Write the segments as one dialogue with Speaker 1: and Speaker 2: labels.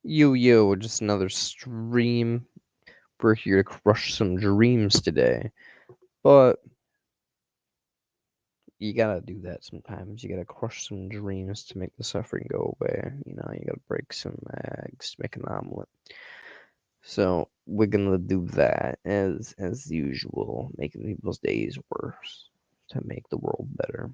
Speaker 1: Yo, just another stream. We're here to crush some dreams today. But you gotta do that sometimes. You gotta crush some dreams to make the suffering go away. You gotta break some eggs to make an omelet. So we're gonna do that as usual, making people's days worse to make the world better.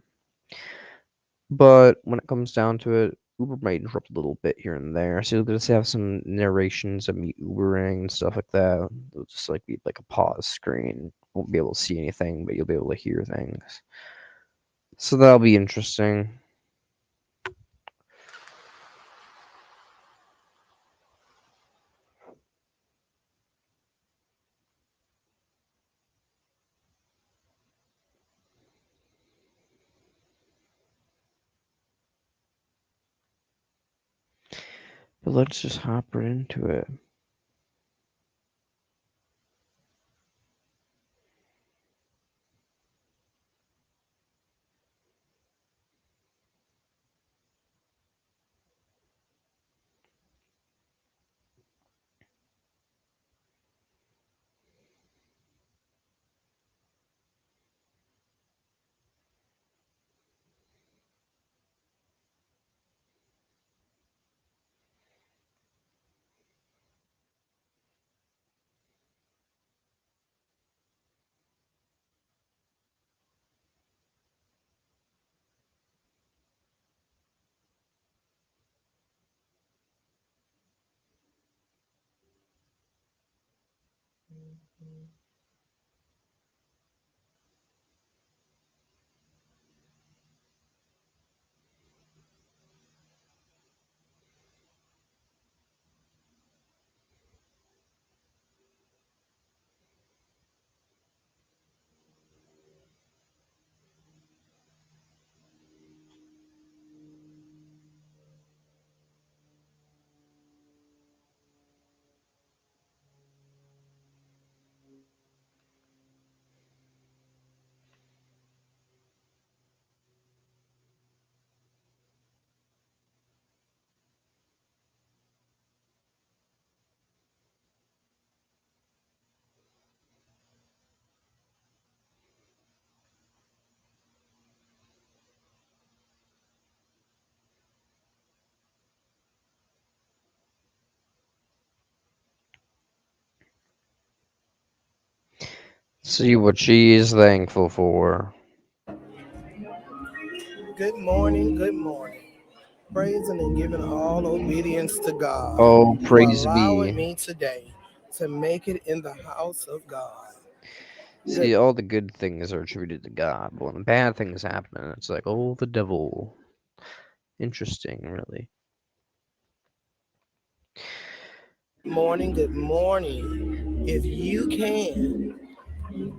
Speaker 1: But when it comes down to it, Uber might interrupt a little bit here and there. So you'll just have some narrations of me Ubering and stuff like that. It'll just like be like a pause screen. Won't be able to see anything, but you'll be able to hear things. So that'll be interesting. But let's just hop right into it. See what she is thankful for.
Speaker 2: Good morning, good morning. Praising and giving all obedience to God
Speaker 1: Oh,
Speaker 2: for
Speaker 1: praise
Speaker 2: allowing
Speaker 1: be.
Speaker 2: me today to make it in the house of God. Good
Speaker 1: See, all the good things are attributed to God, but when the bad things happen, it's like, oh, the devil. Interesting, really.
Speaker 2: morning, good morning. If you can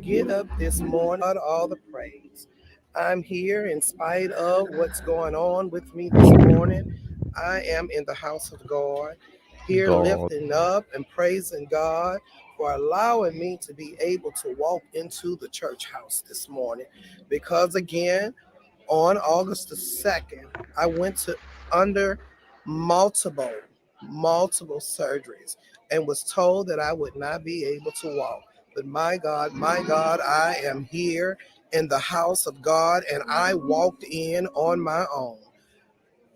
Speaker 2: get up this morning, all the praise. I'm here in spite of what's going on with me this morning. I am in the house of God, here
Speaker 1: God.
Speaker 2: lifting up and praising God for allowing me to be able to walk into the church house this morning. Because again, on August the 2nd, I went to under multiple, multiple surgeries and was told that I would not be able to walk. But my God, I am here in the house of God and I walked in on my own.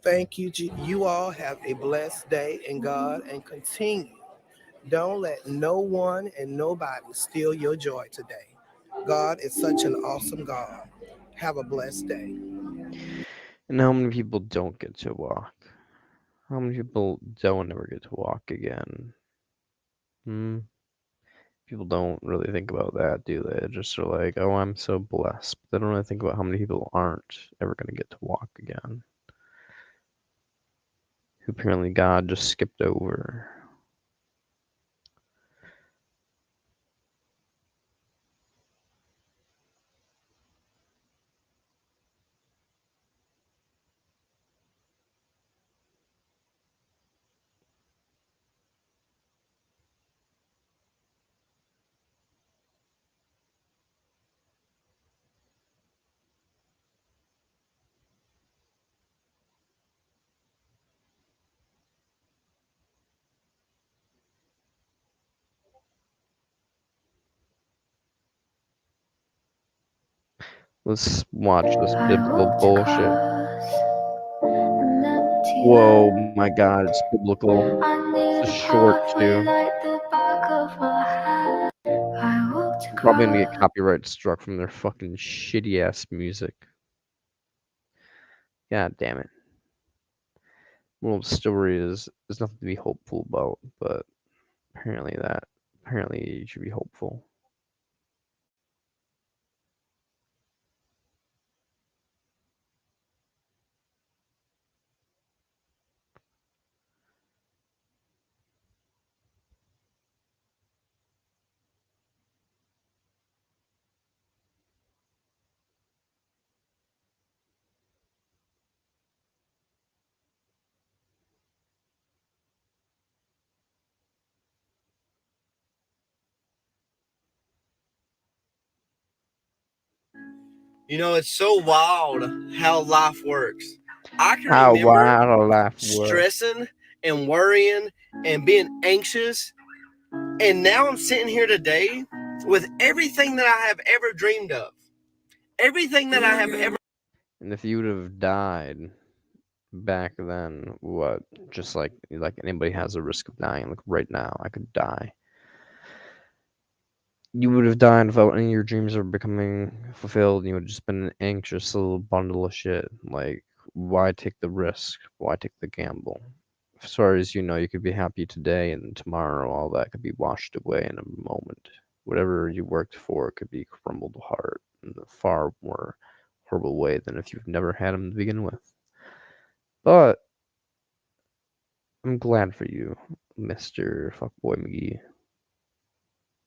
Speaker 2: Thank you. You all have a blessed day in God and continue. Don't let no one and nobody steal your joy today. God is such an awesome God. Have a blessed day.
Speaker 1: And how many people don't get to walk? How many people don't ever get to walk again? Hmm? People don't really think about that, do they? Just are like, oh, I'm so blessed. But they don't really think about how many people aren't ever going to get to walk again. Who apparently God just skipped over. Let's watch this
Speaker 3: I
Speaker 1: biblical
Speaker 3: walked
Speaker 1: bullshit.
Speaker 3: across an empty
Speaker 1: Whoa,
Speaker 3: land.
Speaker 1: my God, it's biblical.
Speaker 3: I
Speaker 1: It's
Speaker 3: knew
Speaker 1: a
Speaker 3: the
Speaker 1: short
Speaker 3: pathway
Speaker 1: too.
Speaker 3: like the back of my hand. I walked
Speaker 1: I'm probably gonna get
Speaker 3: across.
Speaker 1: copyright struck from their fucking shitty ass music. God damn it. Moral of the story is there's nothing to be hopeful about, but apparently you should be hopeful.
Speaker 2: You know, it's so wild how life works. I can
Speaker 1: How
Speaker 2: remember
Speaker 1: wild a life work.
Speaker 2: stressing and worrying and being anxious. And now I'm sitting here today with everything that I have ever dreamed of. Everything that I have ever.
Speaker 1: And if you would have died back then, what? Just like anybody has a risk of dying. Like right now, I could die. You would have died without any of your dreams ever becoming fulfilled. And you would have just been an anxious little bundle of shit. Like, why take the risk? Why take the gamble? As far as you know, you could be happy today, and tomorrow all that could be washed away in a moment. Whatever you worked for could be crumbled apart in a far more horrible way than if you've never had them to begin with. But I'm glad for you, Mr. Fuckboy McGee.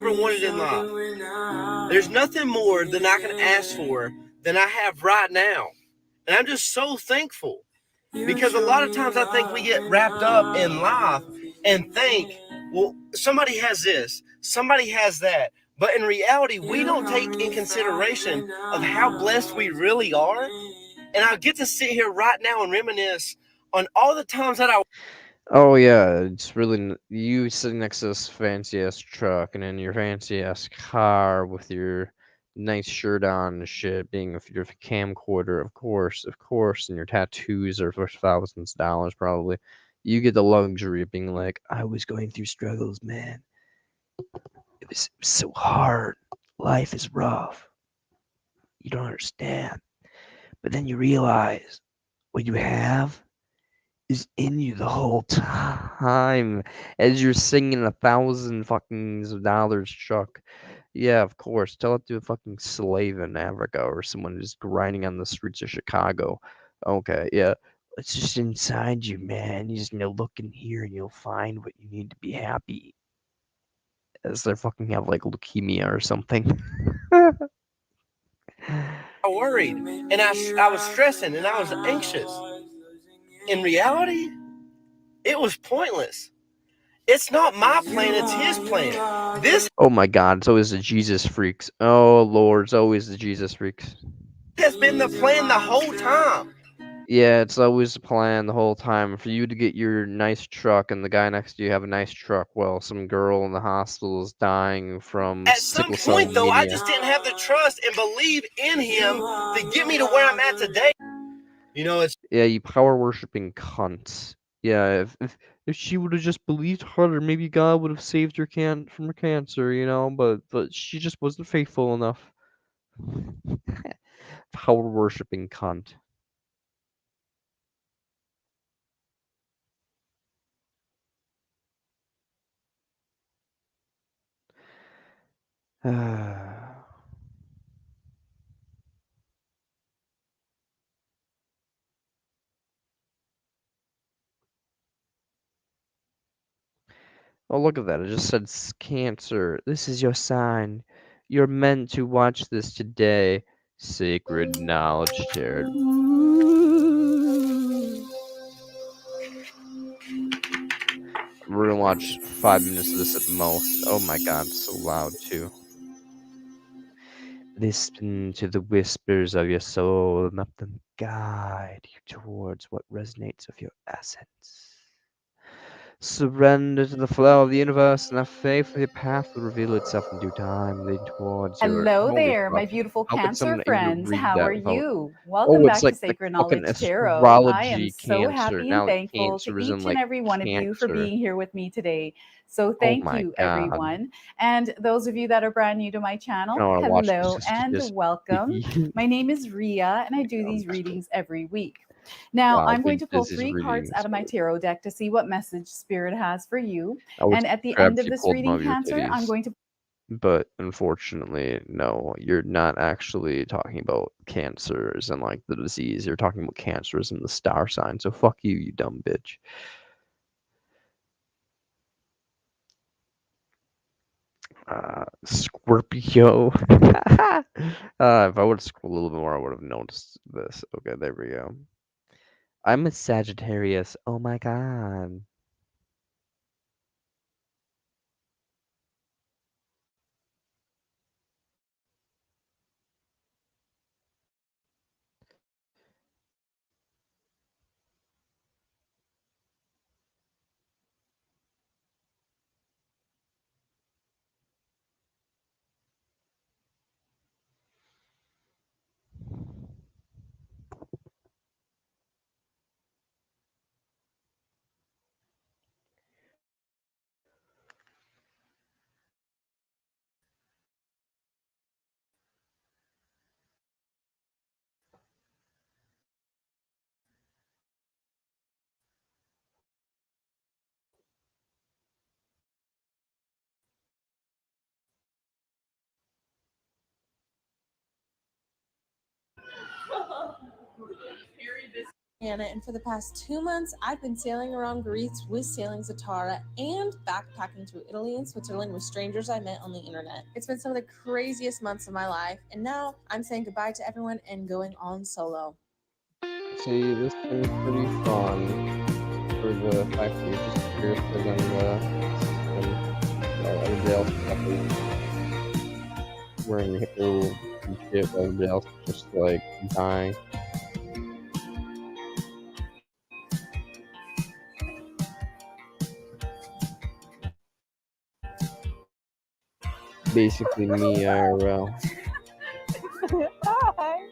Speaker 2: Ever wanted in life. There's nothing more than I can ask for than I have right now. And I'm just so thankful because a lot of times I think we get wrapped up in life and think, well, somebody has this, somebody has that. But in reality, we don't take in consideration of how blessed we really are. And I get to sit here right now and reminisce on all the times that I.
Speaker 1: Oh yeah, it's really you sitting next to this fancy ass truck and in your fancy ass car with your nice shirt on and shit, being with your camcorder, of course, and your tattoos are for thousands of dollars probably. You get the luxury of being like, I was going through struggles, man. It was so hard. Life is rough. You don't understand. But then you realize what you have is in you the whole time as you're singing 1,000 fucking dollars, Chuck. Yeah, of course. Tell it to a fucking slave in Africa or someone who's grinding on the streets of Chicago. Okay, yeah. It's just inside you, man. You just look in here and you'll find what you need to be happy. As they fucking have like leukemia or something.
Speaker 2: worried and I was stressing and I was anxious. In reality, it was pointless. It's not my plan, it's his plan. This
Speaker 1: Oh my god, it's always the Jesus freaks. Oh lord, it's always the Jesus freaks.
Speaker 2: has been the plan the whole time.
Speaker 1: Yeah, it's always the plan the whole time for you to get your nice truck and the guy next to you have a nice truck. Well, some girl in the hospital is dying from
Speaker 2: At some
Speaker 1: sickle cell
Speaker 2: point, though, I
Speaker 1: anemia.
Speaker 2: just didn't have the trust and believe in him to get me to where I'm at today. You know, it's
Speaker 1: Yeah, you power worshipping cunts. Yeah, if she would have just believed harder, maybe God would have saved her from her cancer, but she just wasn't faithful enough. Power worshipping cunt. Oh, look at that. It just said Cancer. This is your sign. You're meant to watch this today. Sacred knowledge shared. We're gonna watch 5 minutes of this at most. Oh my god, it's so loud too. Listen to the whispers of your soul and let them guide you towards what resonates with your essence. Surrender to the flow of the universe, and have faith that your path will reveal itself in due time, leading towards your.
Speaker 4: Hello
Speaker 1: Holy
Speaker 4: there,
Speaker 1: fuck!
Speaker 4: my beautiful
Speaker 1: How could
Speaker 4: Cancer
Speaker 1: someone even
Speaker 4: friends.
Speaker 1: read
Speaker 4: How
Speaker 1: that
Speaker 4: are
Speaker 1: without?
Speaker 4: you? Welcome
Speaker 1: Oh, it's
Speaker 4: back to
Speaker 1: like the
Speaker 4: Sacred
Speaker 1: fucking
Speaker 4: Knowledge Tarot. I am
Speaker 1: astrology
Speaker 4: so
Speaker 1: Cancer.
Speaker 4: happy and
Speaker 1: Now the
Speaker 4: thankful
Speaker 1: Cancer
Speaker 4: to
Speaker 1: is in
Speaker 4: each and
Speaker 1: like
Speaker 4: every one of you for
Speaker 1: Cancer.
Speaker 4: being here with me today. So,
Speaker 1: Oh
Speaker 4: thank
Speaker 1: my
Speaker 4: you,
Speaker 1: god!
Speaker 4: everyone. And those of you that are brand new to my
Speaker 1: I
Speaker 4: channel,
Speaker 1: want to watch
Speaker 4: hello and
Speaker 1: this.
Speaker 4: welcome. My name is Ria, and I do these readings every week. Now,
Speaker 1: Wow,
Speaker 4: I'm going
Speaker 1: dude,
Speaker 4: to pull
Speaker 1: this is
Speaker 4: 3 cards
Speaker 1: readings.
Speaker 4: out of my tarot deck to see what message Spirit has for you.
Speaker 1: I would
Speaker 4: And at the
Speaker 1: grab
Speaker 4: end
Speaker 1: if
Speaker 4: of
Speaker 1: you
Speaker 4: this
Speaker 1: pulled them
Speaker 4: reading,
Speaker 1: out of your
Speaker 4: Cancer, I'm
Speaker 1: titties.
Speaker 4: going to
Speaker 1: But unfortunately, no, you're not actually talking about cancers and like the disease. You're talking about cancers and the star sign. So fuck you, you dumb bitch. Scorpio. If I would have scrolled a little bit more, I would have noticed this. Okay, there we go. I'm a Sagittarius. Oh my god.
Speaker 5: Anna, and for the past 2 months, I've been sailing around Greece with Sailing Zatara and backpacking through Italy and Switzerland with strangers I met on the internet. It's been some of the craziest months of my life, and now I'm saying goodbye to everyone and going on solo.
Speaker 1: See, this seems pretty fun for the fact that you're just here for them to and everybody else is happily wearing Hitler and shit while everybody else is just like dying. Basically me IRL.
Speaker 6: Hi.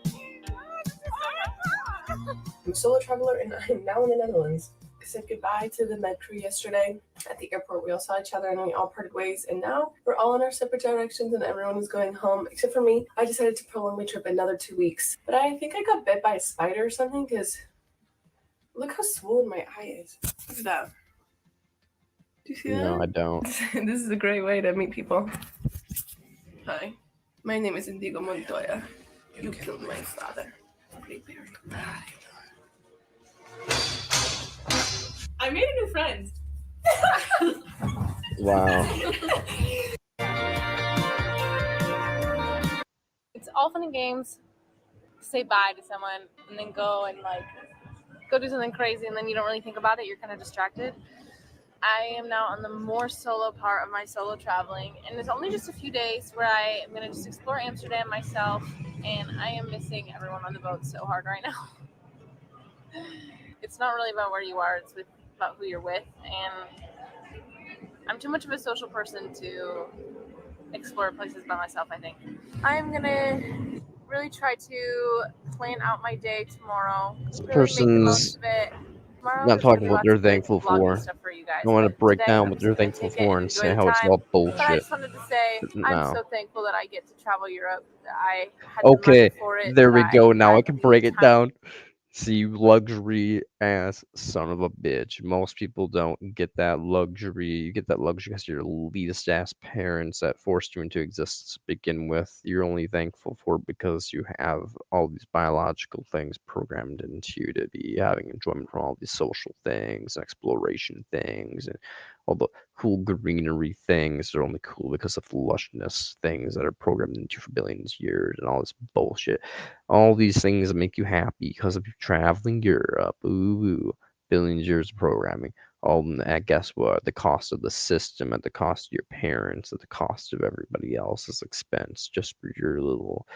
Speaker 6: I'm a solo traveler and I'm now in the Netherlands. I said goodbye to the med crew yesterday at the airport. We all saw each other and we all parted ways, and now we're all in our separate directions and everyone is going home except for me. I decided to prolong my trip another 2 weeks, but I think I got bit by a spider or something because look how swollen my eye is. Look at that. Do you see
Speaker 1: No,
Speaker 6: that?
Speaker 1: I don't.
Speaker 6: This is a great way to meet people. Hi, my name is Indigo Montoya. You killed my father. I made a new friend.
Speaker 1: Wow.
Speaker 7: It's all fun and games to say bye to someone and then go and like go do something crazy, and then you don't really think about it. You're kind of distracted. I am now on the more solo part of my solo traveling, and it's only just a few days where I am going to just explore Amsterdam myself, and I am missing everyone on the boat so hard right now. It's not really about where you are, it's about who you're with, and I'm too much of a social person to explore places by myself, I think. I'm going to really try to plan out my day tomorrow,
Speaker 1: This
Speaker 7: really make the
Speaker 1: person's
Speaker 7: most of it. Tomorrow
Speaker 1: not
Speaker 7: there's going to
Speaker 1: talking
Speaker 7: be
Speaker 1: what
Speaker 7: lots
Speaker 1: they're
Speaker 7: of good
Speaker 1: thankful
Speaker 7: vlogging
Speaker 1: for.
Speaker 7: stuff for you
Speaker 1: I
Speaker 7: guys,
Speaker 1: want to
Speaker 7: but
Speaker 1: break
Speaker 7: today
Speaker 1: down
Speaker 7: I'm
Speaker 1: what
Speaker 7: just
Speaker 1: they're
Speaker 7: going to
Speaker 1: thankful
Speaker 7: take it
Speaker 1: for
Speaker 7: and
Speaker 1: and
Speaker 7: enjoy
Speaker 1: say
Speaker 7: the
Speaker 1: how it's
Speaker 7: time.
Speaker 1: all
Speaker 7: But I
Speaker 1: bullshit.
Speaker 7: just wanted to say I'm
Speaker 1: No.
Speaker 7: so thankful that I get to travel Europe, that I had the money
Speaker 1: Okay,
Speaker 7: for it,
Speaker 1: there
Speaker 7: that
Speaker 1: we
Speaker 7: I
Speaker 1: go. Now I
Speaker 7: had
Speaker 1: can
Speaker 7: the
Speaker 1: break it
Speaker 7: time.
Speaker 1: down. See, you luxury ass son of a bitch. Most people don't get that luxury. You get that luxury because your elitist ass parents that forced you into existence to begin with. You're only thankful for it because you have all these biological things programmed into you to be having enjoyment from all these social things, exploration things, and all the cool greenery things are only cool because of the lushness things that are programmed into you for billions of years and all this bullshit. All these things that make you happy because of you traveling Europe. Ooh, billions of years of programming. All at guess what? At the cost of the system, at the cost of your parents, at the cost of everybody else's expense, just for your little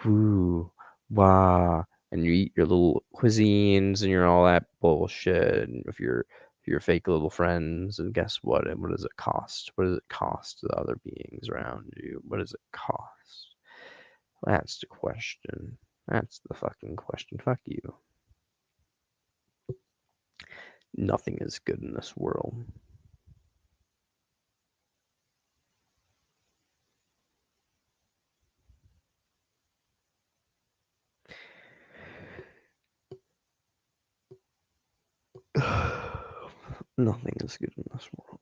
Speaker 1: woo, wah, and you eat your little cuisines and you're all that bullshit. And if you're your fake little friends, and guess what? What does it cost? What does it cost to the other beings around you? What does it cost? That's the question. That's the fucking question. Fuck you. Nothing is good in this world. Nothing is good in this world.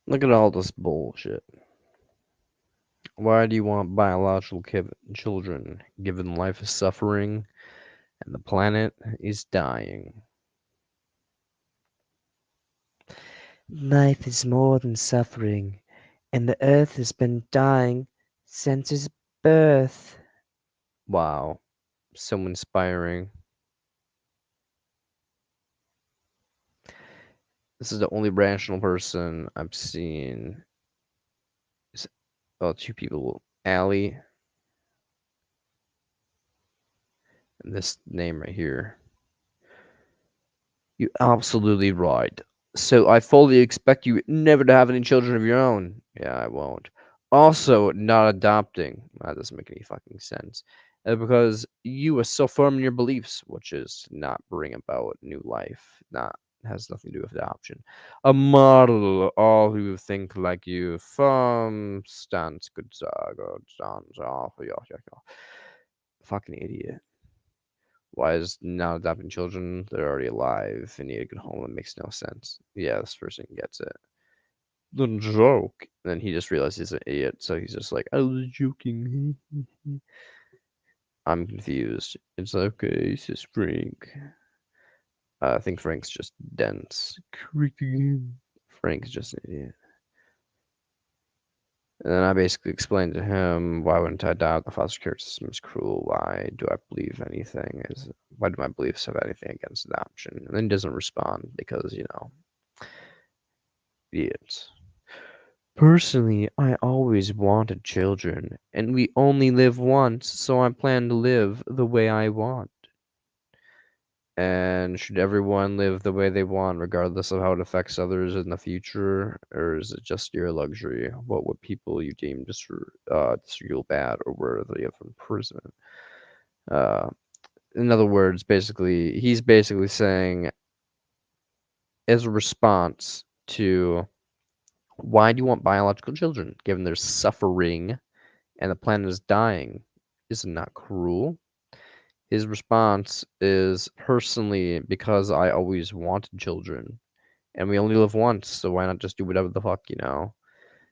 Speaker 1: Look at all this bullshit. Why do you want biological children, given life is suffering and the planet is dying? Life is more than suffering, and the earth has been dying since its birth. Wow, so inspiring. This is the only rational person I've seen. Oh, two people. Allie, and this name right here. You're absolutely right. So I fully expect you never to have any children of your own. Yeah, I won't. Also, not adopting. That doesn't make any fucking sense. Because you are so firm in your beliefs, which is not bring about new life. Not has nothing to do with adoption. A model, all who think like you. From stance, good stance off. Fucking idiot. Why is not adopting children? They're already alive and need a good home. It makes no sense. Yeah, this person gets it. The joke. And then he just realized he's an idiot, so he's just like, I was joking. I'm confused. It's okay, says Frank. I think Frank's just dense. Correct again. Frank's just an idiot. And then I basically explained to him, why wouldn't I adopt? The foster care system is cruel. Why do I believe anything? Why do my beliefs have anything against adoption? And then he doesn't respond because, idiots. Personally, I always wanted children, and we only live once, so I plan to live the way I want. And should everyone live the way they want, regardless of how it affects others in the future, or is it just your luxury? What would people you deem disreputable, bad, or worthy of imprisonment? Uh, in other words, basically, he's basically saying, as a response to why do you want biological children, given there's suffering and the planet is dying? Isn't that cruel? His response is, personally, because I always wanted children, and we only live once, so why not just do whatever the fuck,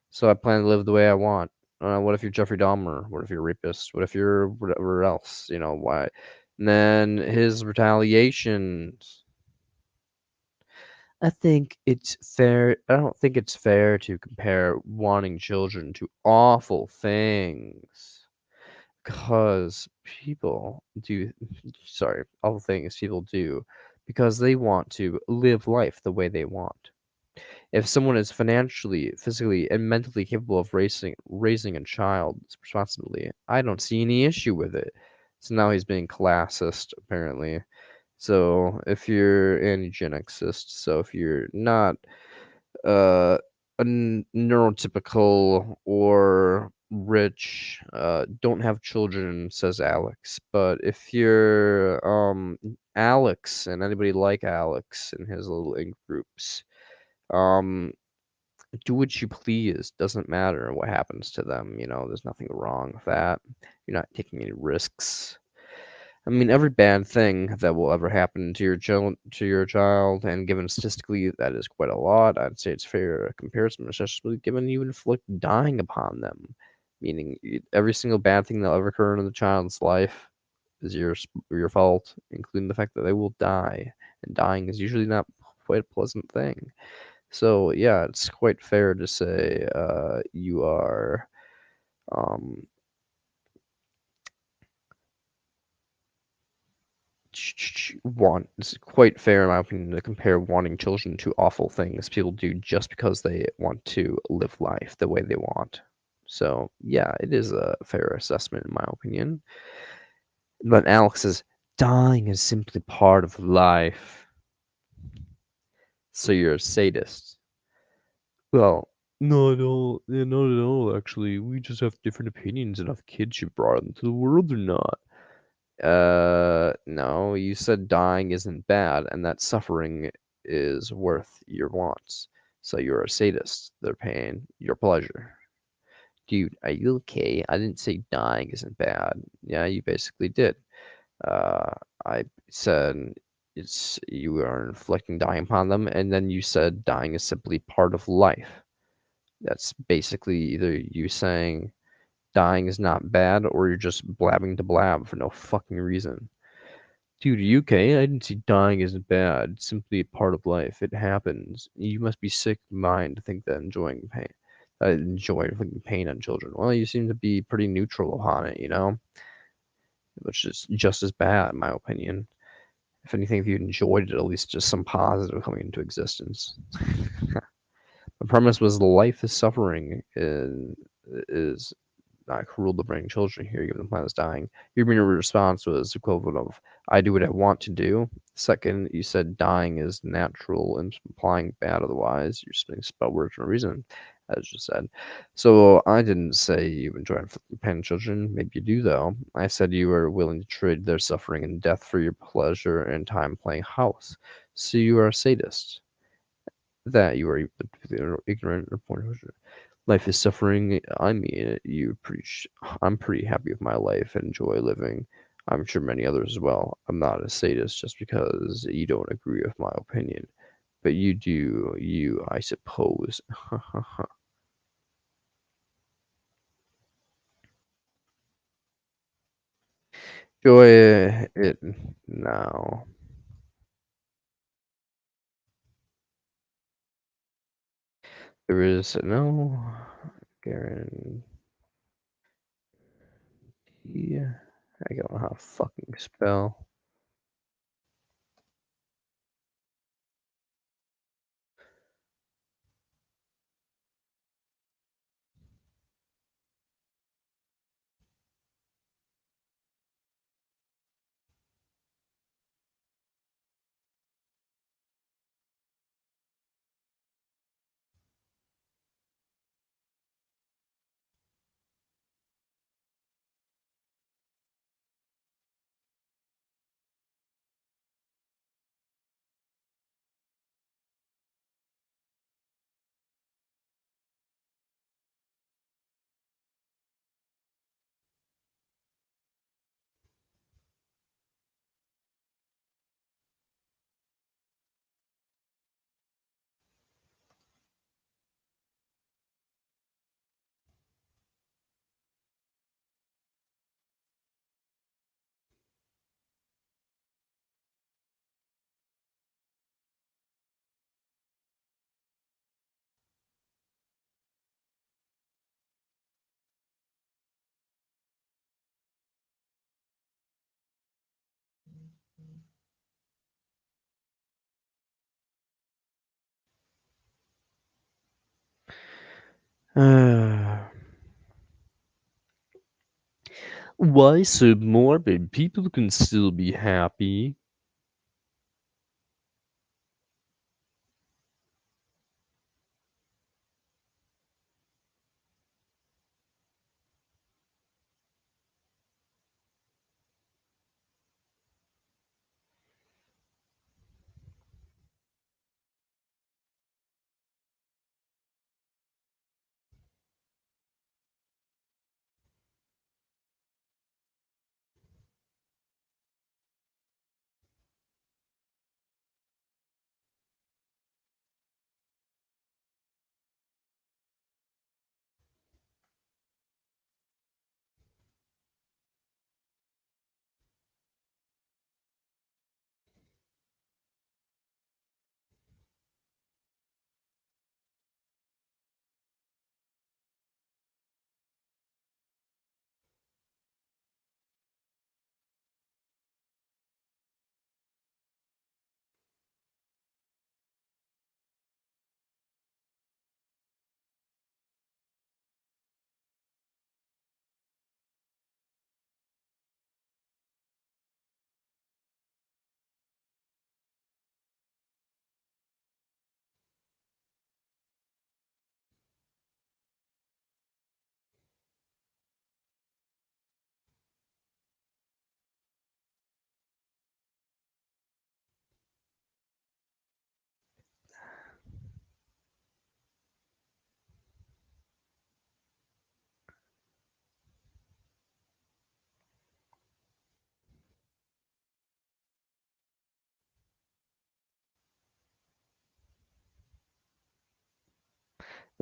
Speaker 1: So I plan to live the way I want. What if you're Jeffrey Dahmer? What if you're a rapist? What if you're whatever else? Why? And then his retaliations. I don't think it's fair to compare wanting children to awful things. Because people do, sorry, awful things people do because they want to live life the way they want. If someone is financially, physically, and mentally capable of raising a child responsibly, I don't see any issue with it. So now he's being classist, apparently. So if you're an eugenicist, so if you're not uh, neurotypical or rich, don't have children, says Alex. But if you're Alex and anybody like Alex and his little in groups, um, do what you please. Doesn't matter what happens to them. There's nothing wrong with that. You're not taking any risks. I mean, every bad thing that will ever happen to your child, and given statistically that is quite a lot, I'd say it's fair comparison, especially given you inflict dying upon them, meaning every single bad thing that'll ever occur in the child's life is your fault, including the fact that they will die, and dying is usually not quite a pleasant thing. So yeah, it's quite fair to say you are um, want it's quite fair in my opinion to compare wanting children to awful things people do just because they want to live life the way they want. So yeah, it is a fair assessment in my opinion. But Alex says dying is simply part of life. So you're a sadist. Well, no, no, yeah, not at all. Actually, we just have different opinions on if kids should be brought into the world or not. No, you said dying isn't bad and that suffering is worth your wants. So you're a sadist. They're paying your pleasure. Dude, are you okay? I didn't say dying isn't bad. Yeah, you basically did. Uh, I said it's you are inflicting dying upon them, and then you said dying is simply part of life. That's basically either you saying dying is not bad or you're just blabbing to blab for no fucking reason. Dude, UK, I didn't see dying isn't bad. It's simply a part of life. It happens. You must be sick of mind to think that enjoy inflicting pain on children. Well, you seem to be pretty neutral upon it, which is just as bad, in my opinion. If anything, if you enjoyed it, at least just some positive coming into existence. The premise was life is suffering and is not cruel to bring children here, given the planet is dying. Your mere response was equivalent of, I do what I want to do. Second, you said dying is natural, implying bad otherwise. You're spinning spell words for a reason, as you said. So I didn't say you enjoy inflicting pain on children. Maybe you do, though. I said you are willing to trade their suffering and death for your pleasure and time playing house. So you are a sadist. That you are ignorant or pointless. Life is suffering. I mean it. I'm pretty happy with my life and enjoy living. I'm sure many others as well. I'm not a sadist just because you don't agree with my opinion. But you do, I suppose. Enjoy it now. There is no guarantee. I don't know how to fucking spell. Why so morbid? People can still be happy.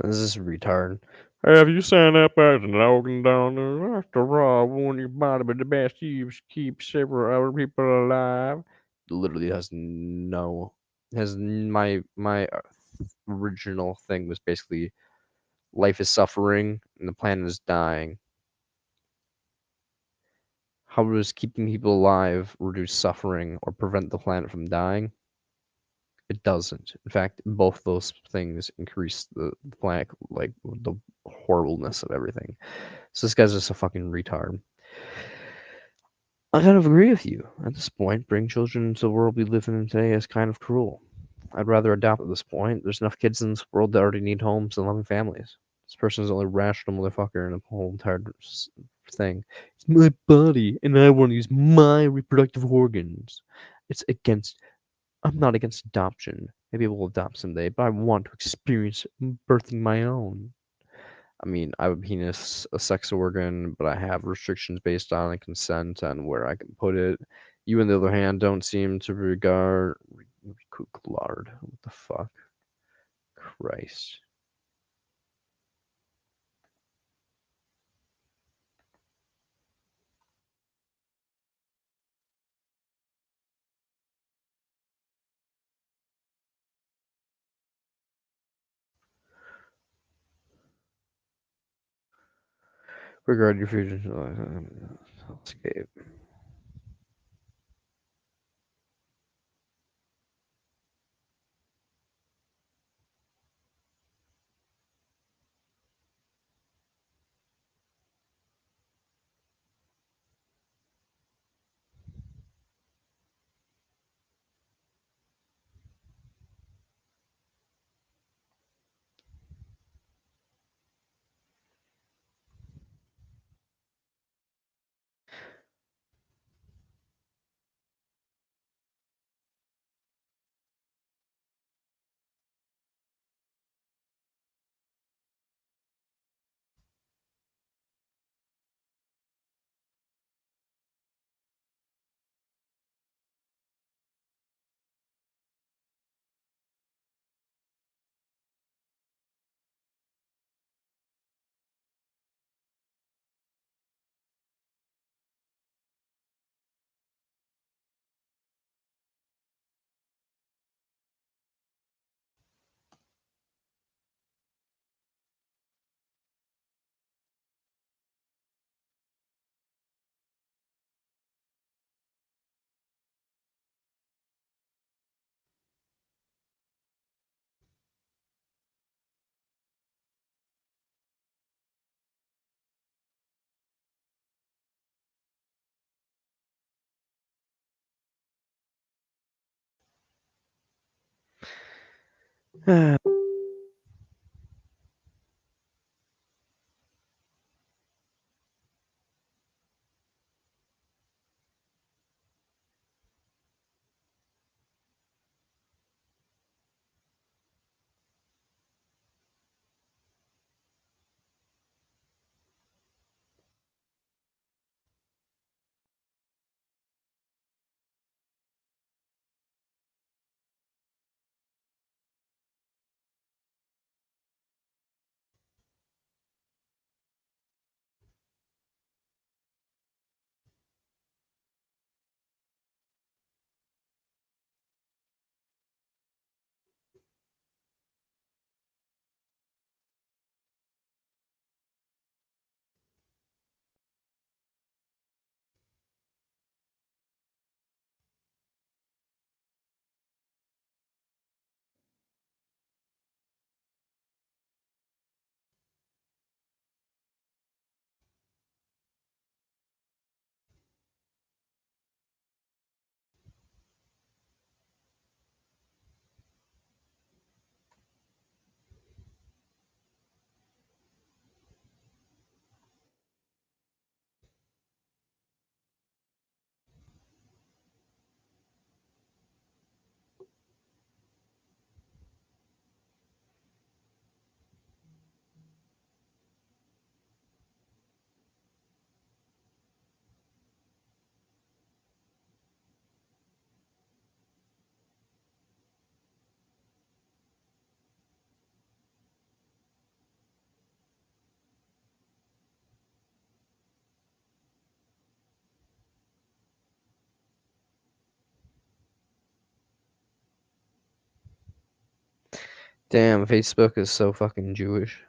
Speaker 1: This is retard. Have you signed up as an organ donor? After all, want your body, but the best you keep several other people alive. Literally my original thing was basically life is suffering and the planet is dying. How does keeping people alive reduce suffering or prevent the planet from dying? It doesn't. In fact, both those things increase the planet, like the horribleness of everything. So this guy's just a fucking retard. I kind of agree with you. At this point, bring children into the world we live in today is kind of cruel. I'd rather adopt at this point. There's enough kids in this world that already need homes and loving families. This person is the only rational motherfucker in the whole entire thing. It's my body, and I want to use my reproductive organs. It's against. I'm not against adoption. Maybe we'll adopt someday, but I want to experience birthing my own. I mean, I have a penis, a sex organ, but I have restrictions based on consent and where I can put it. You, on the other hand, don't seem to regard. Good lord, what the fuck? Christ. Regard your future. Escape. Damn, Facebook is so fucking Jewish.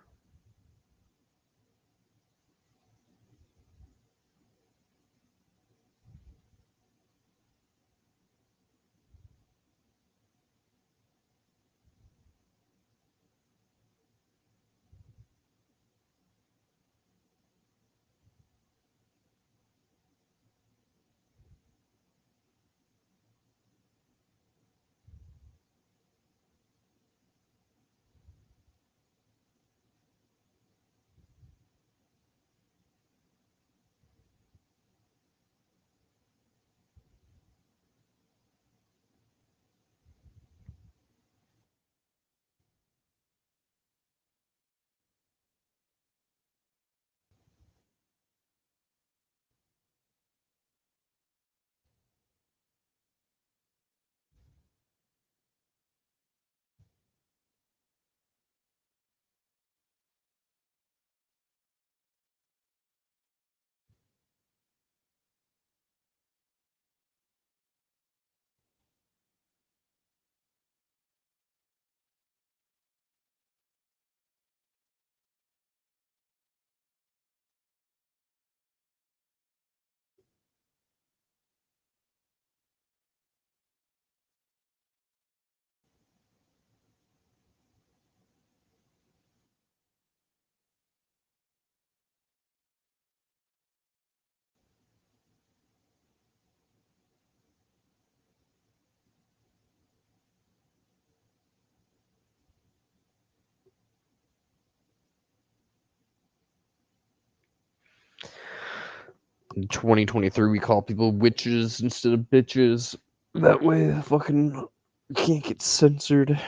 Speaker 1: In 2023, we call people witches instead of bitches. That way, the fucking can't get censored.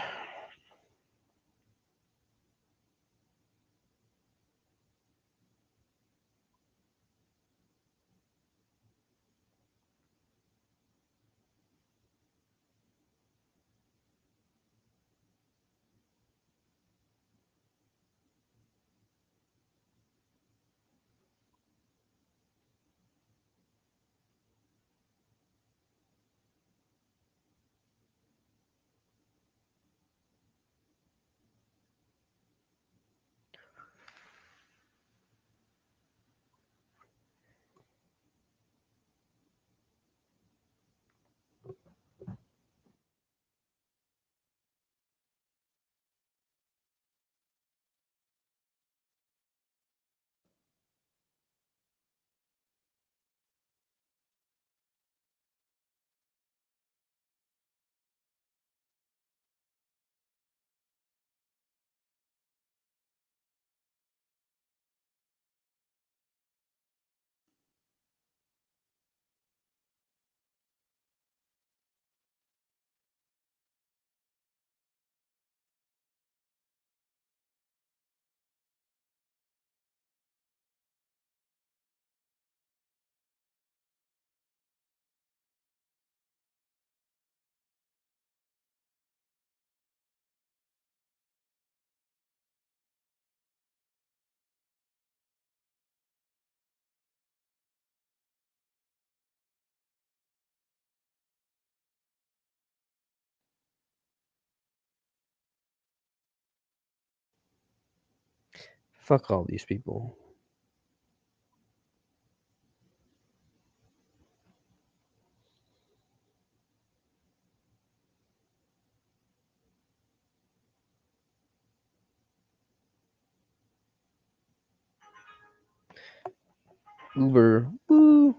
Speaker 1: Fuck all these people. Uber. Woo.